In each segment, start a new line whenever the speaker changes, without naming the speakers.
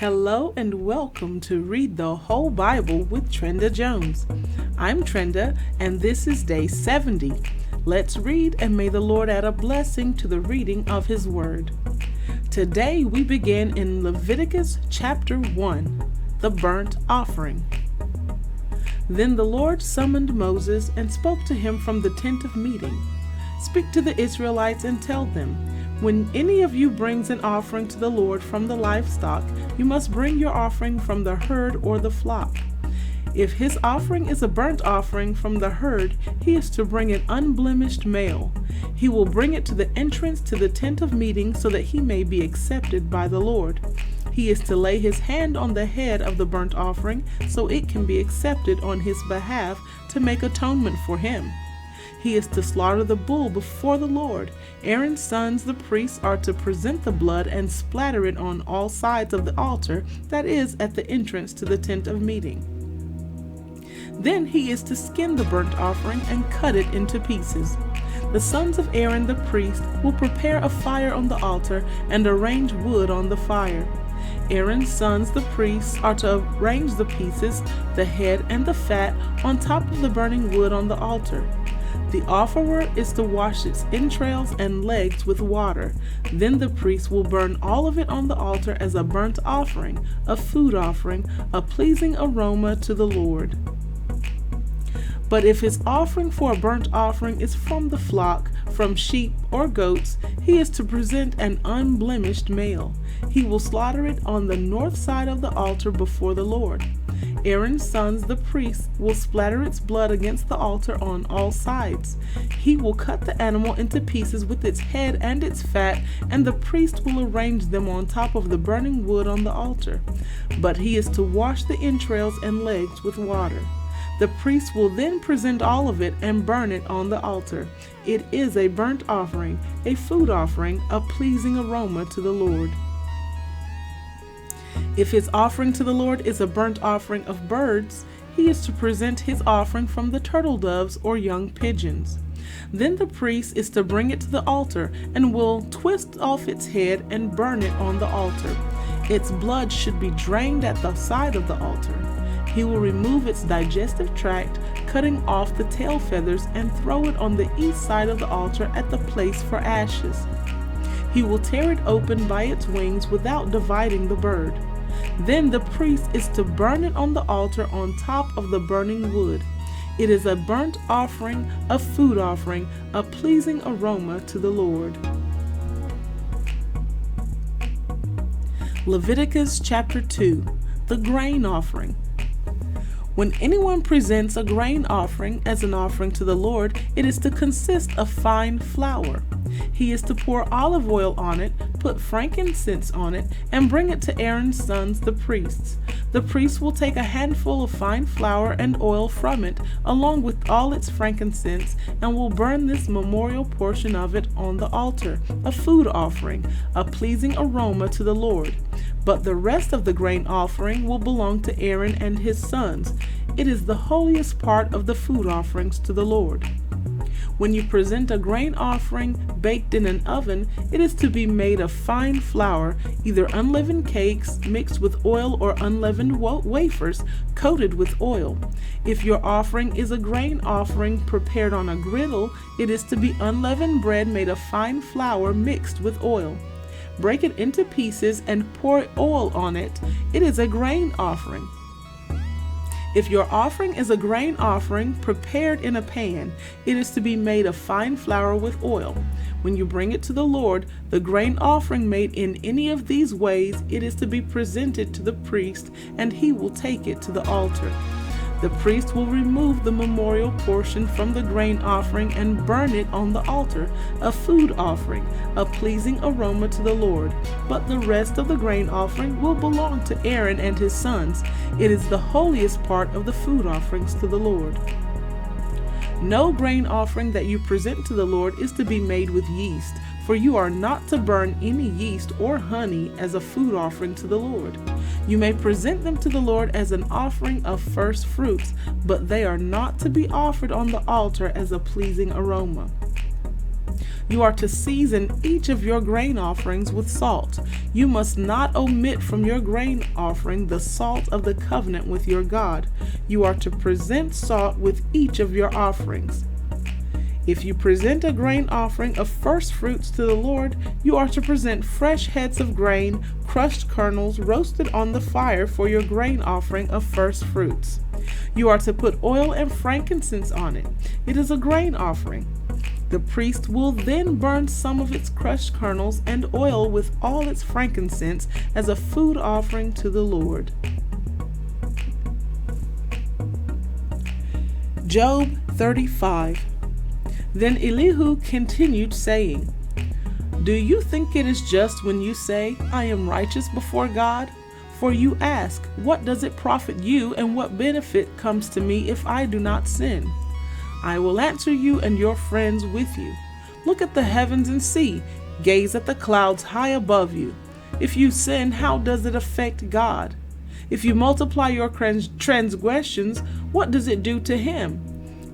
Hello and welcome to Read the Whole Bible with Trenda Jones. I'm Trenda and this is day 70. Let's read and may the Lord add a blessing to the reading of His Word. Today we begin in Leviticus chapter 1, the burnt offering. Then the Lord summoned Moses and spoke to him from the tent of meeting. Speak to the Israelites and tell them, when any of you brings an offering to the Lord from the livestock, you must bring your offering from the herd or the flock. If his offering is a burnt offering from the herd, he is to bring an unblemished male. He will bring it to the entrance to the tent of meeting so that he may be accepted by the Lord. He is to lay his hand on the head of the burnt offering so it can be accepted on his behalf to make atonement for him. He is to slaughter the bull before the Lord. Aaron's sons, the priests, are to present the blood and splatter it on all sides of the altar that is at the entrance to the tent of meeting. Then he is to skin the burnt offering and cut it into pieces. The sons of Aaron the priest will prepare a fire on the altar and arrange wood on the fire. Aaron's sons, the priests, are to arrange the pieces, the head and the fat, on top of the burning wood on the altar. The offerer is to wash its entrails and legs with water. Then the priest will burn all of it on the altar as a burnt offering, a food offering, a pleasing aroma to the Lord. But if his offering for a burnt offering is from the flock, from sheep or goats, he is to present an unblemished male. He will slaughter it on the north side of the altar before the Lord. Aaron's sons, the priests, will splatter its blood against the altar on all sides. He will cut the animal into pieces with its head and its fat, and the priest will arrange them on top of the burning wood on the altar. But he is to wash the entrails and legs with water. The priest will then present all of it and burn it on the altar. It is a burnt offering, a food offering, a pleasing aroma to the Lord. If his offering to the Lord is a burnt offering of birds, he is to present his offering from the turtle doves or young pigeons. Then the priest is to bring it to the altar and will twist off its head and burn it on the altar. Its blood should be drained at the side of the altar. He will remove its digestive tract, cutting off the tail feathers, and throw it on the east side of the altar at the place for ashes. He will tear it open by its wings without dividing the bird. Then the priest is to burn it on the altar on top of the burning wood. It is a burnt offering, a food offering, a pleasing aroma to the Lord. Leviticus chapter 2, the grain offering. When anyone presents a grain offering as an offering to the Lord, it is to consist of fine flour. He is to pour olive oil on it, put frankincense on it, and bring it to Aaron's sons, the priests. The priests will take a handful of fine flour and oil from it, along with all its frankincense, and will burn this memorial portion of it on the altar, a food offering, a pleasing aroma to the Lord. But the rest of the grain offering will belong to Aaron and his sons. It is the holiest part of the food offerings to the Lord. When you present a grain offering baked in an oven, it is to be made of fine flour, either unleavened cakes mixed with oil or unleavened wafers coated with oil. If your offering is a grain offering prepared on a griddle, it is to be unleavened bread made of fine flour mixed with oil. Break it into pieces and pour oil on it. It is a grain offering. If your offering is a grain offering prepared in a pan, it is to be made of fine flour with oil. When you bring it to the Lord, the grain offering made in any of these ways, it is to be presented to the priest, and he will take it to the altar. The priest will remove the memorial portion from the grain offering and burn it on the altar, a food offering, a pleasing aroma to the Lord. But the rest of the grain offering will belong to Aaron and his sons. It is the holiest part of the food offerings to the Lord. No grain offering that you present to the Lord is to be made with yeast, for you are not to burn any yeast or honey as a food offering to the Lord. You may present them to the Lord as an offering of first fruits, but they are not to be offered on the altar as a pleasing aroma. You are to season each of your grain offerings with salt. You must not omit from your grain offering the salt of the covenant with your God. You are to present salt with each of your offerings. If you present a grain offering of first fruits to the Lord, you are to present fresh heads of grain, crushed kernels, roasted on the fire for your grain offering of first fruits. You are to put oil and frankincense on it. It is a grain offering. The priest will then burn some of its crushed kernels and oil with all its frankincense as a food offering to the Lord. Job 35. Then Elihu continued saying, Do you think it is just when you say, I am righteous before God? For you ask, what does it profit you, and what benefit comes to me if I do not sin? I will answer you and your friends with you. Look at the heavens and see, gaze at the clouds high above you. If you sin, how does it affect God? If you multiply your transgressions, what does it do to him?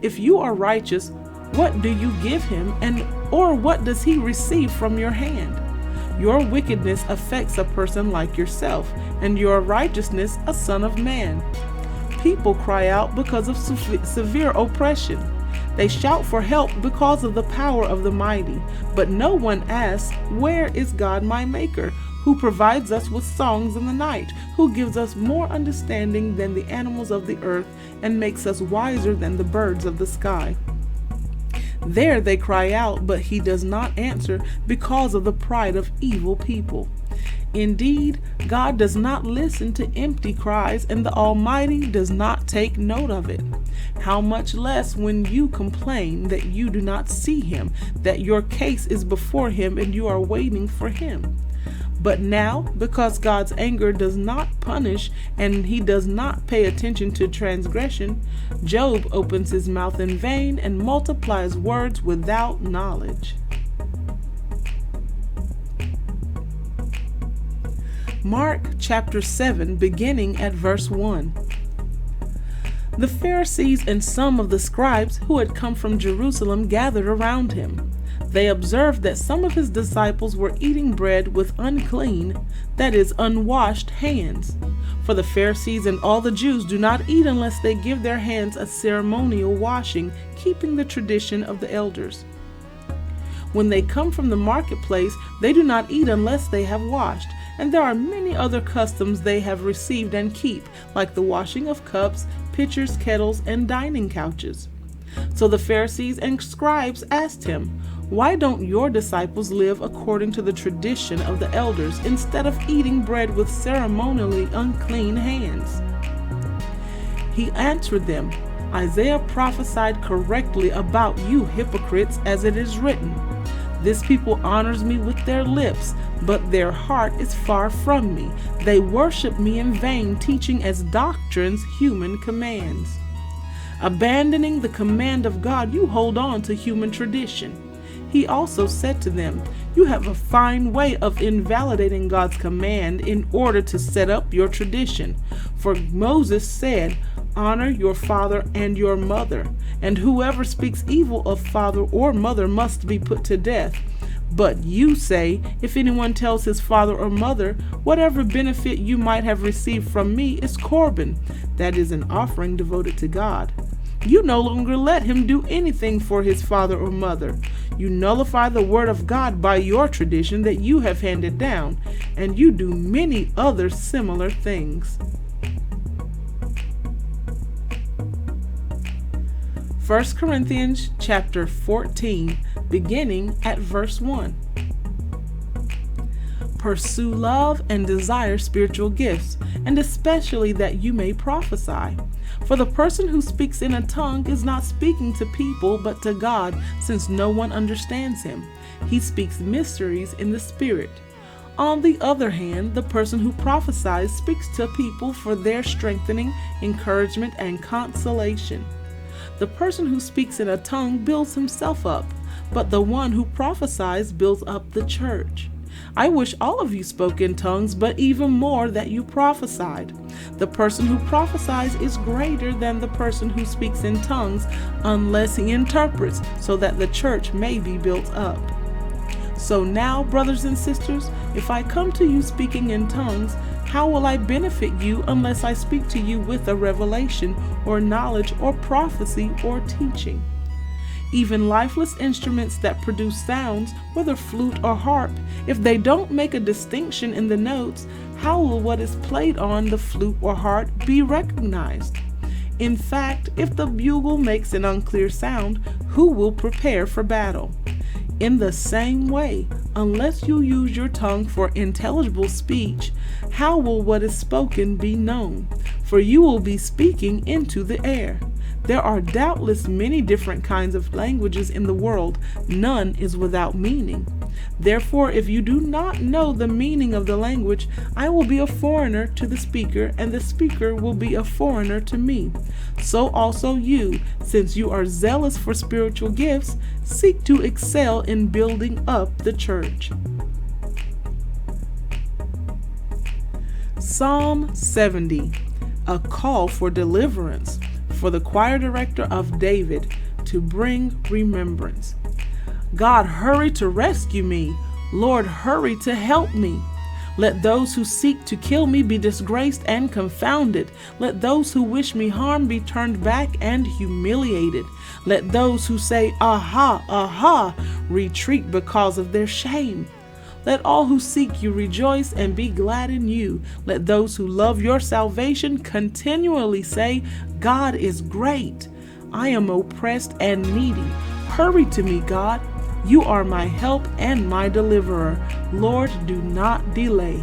If you are righteous, what do you give him, or what does he receive from your hand? Your wickedness affects a person like yourself, and your righteousness a son of man. People cry out because of severe oppression. They shout for help because of the power of the mighty. But no one asks, Where is God my Maker, who provides us with songs in the night, who gives us more understanding than the animals of the earth, and makes us wiser than the birds of the sky? There they cry out, but he does not answer because of the pride of evil people. Indeed, God does not listen to empty cries, and the Almighty does not take note of it. How much less when you complain that you do not see him, that your case is before him and you are waiting for him. But now, because God's anger does not punish and he does not pay attention to transgression, Job opens his mouth in vain and multiplies words without knowledge. Mark chapter 7, beginning at verse 1. The Pharisees and some of the scribes who had come from Jerusalem gathered around him. They observed that some of his disciples were eating bread with unclean, that is, unwashed hands. For the Pharisees and all the Jews do not eat unless they give their hands a ceremonial washing, keeping the tradition of the elders. When they come from the marketplace, they do not eat unless they have washed. And there are many other customs they have received and keep, like the washing of cups, pitchers, kettles, and dining couches. So the Pharisees and scribes asked him, Why don't your disciples live according to the tradition of the elders, instead of eating bread with ceremonially unclean hands? He answered them, Isaiah prophesied correctly about you hypocrites, as it is written, This people honors me with their lips, but their heart is far from me. They worship me in vain, teaching as doctrines human commands. Abandoning the command of God, you hold on to human tradition. He also said to them, You have a fine way of invalidating God's command in order to set up your tradition. For Moses said, Honor your father and your mother, and whoever speaks evil of father or mother must be put to death. But you say, if anyone tells his father or mother, whatever benefit you might have received from me is Corban, that is an offering devoted to God. You no longer let him do anything for his father or mother. You nullify the word of God by your tradition that you have handed down, and you do many other similar things. 1 Corinthians chapter 14, beginning at verse 1. Pursue love and desire spiritual gifts, and especially that you may prophesy. For the person who speaks in a tongue is not speaking to people but to God, since no one understands him. He speaks mysteries in the Spirit. On the other hand, the person who prophesies speaks to people for their strengthening, encouragement, and consolation. The person who speaks in a tongue builds himself up, but the one who prophesies builds up the church. I wish all of you spoke in tongues, but even more that you prophesied. The person who prophesies is greater than the person who speaks in tongues, unless he interprets, so that the church may be built up. So now, brothers and sisters, if I come to you speaking in tongues, how will I benefit you unless I speak to you with a revelation or knowledge or prophecy or teaching? Even lifeless instruments that produce sounds, whether flute or harp, if they don't make a distinction in the notes, how will what is played on the flute or harp be recognized? In fact, if the bugle makes an unclear sound, who will prepare for battle? In the same way, unless you use your tongue for intelligible speech, how will what is spoken be known? For you will be speaking into the air. There are doubtless many different kinds of languages in the world. None is without meaning. Therefore, if you do not know the meaning of the language, I will be a foreigner to the speaker, and the speaker will be a foreigner to me. So also you, since you are zealous for spiritual gifts, seek to excel in building up the church. Psalm 70, a call for deliverance, for the choir director of David, to bring remembrance. God, hurry to rescue me. Lord, hurry to help me. Let those who seek to kill me be disgraced and confounded. Let those who wish me harm be turned back and humiliated. Let those who say, "Aha, aha," retreat because of their shame. Let all who seek you rejoice and be glad in you. Let those who love your salvation continually say, "God is great. I am oppressed and needy. Hurry to me, God. You are my help and my deliverer. Lord, do not delay."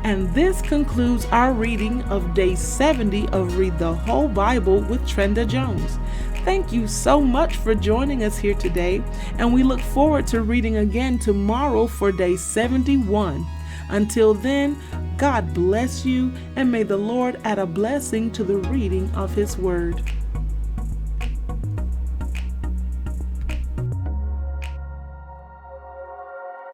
And this concludes our reading of day 70 of Read the Whole Bible with Trenda Jones. Thank you so much for joining us here today, and we look forward to reading again tomorrow for day 71. Until then, God bless you, and may the Lord add a blessing to the reading of His Word.